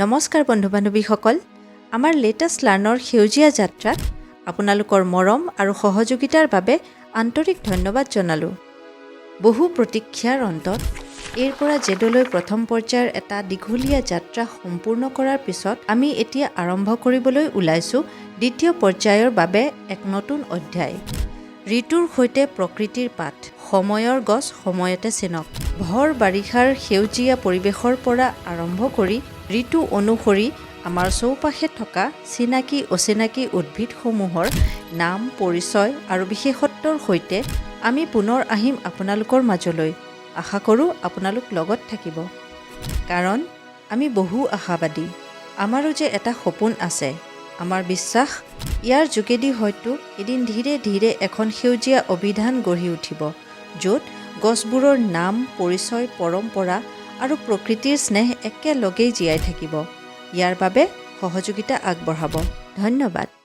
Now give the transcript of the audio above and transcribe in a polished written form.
নমস্কাৰ বন্ধু-বান্ধৱীসকল, আমাৰ লেটেষ্ট লাৰ্ণৰ সেউজীয়া যাত্ৰাত আপোনালোকৰ মৰম আৰু সহযোগিতাৰ বাবে আন্তৰিক ধন্যবাদ জনালোঁ। বহু প্ৰতীক্ষাৰ অন্তত এৰ পৰা জেডলৈ প্ৰথম পৰ্যায়ৰ এটা দীঘলীয়া যাত্ৰা সম্পূৰ্ণ কৰাৰ পিছত আমি এতিয়া আৰম্ভ কৰিবলৈ ওলাইছোঁ দ্বিতীয় পৰ্যায়ৰ বাবে এক নতুন অধ্যায়। ঋতুৰ সৈতে প্ৰকৃতিৰ পাঠ, সময়ৰ গছ সময়তে চিনক। ভৰ বাৰিষাৰ সেউজীয়া পৰিৱেশৰ পৰা আৰম্ভ কৰি ঋতু অনুসৰি আমাৰ চৌপাশে থকা চিনাকি অচিনাকি উদ্ভিদসমূহৰ নাম, পৰিচয় আৰু বিশেষত্বৰ সৈতে আমি পুনৰ আহিম আপোনালোকৰ মাজলৈ। আশা কৰোঁ আপোনালোক লগত থাকিব। কাৰণ আমি বহু আশাবাদী। আমাৰো যে এটা সপোন আছে। আমাৰ বিশ্বাস ইয়াৰ যোগেদি হয়তো এদিন ধীৰে ধীৰে এখন সেউজীয়া অভিধান গঢ়ি উঠিব, য'ত গছবোৰৰ নাম, পৰিচয়, পৰম্পৰা আৰু প্ৰকৃতিৰ স্নেহ একেলগেই জীয়াই থাকিব। ইয়াৰ বাবে সহযোগিতা আগবঢ়াব। ধন্যবাদ।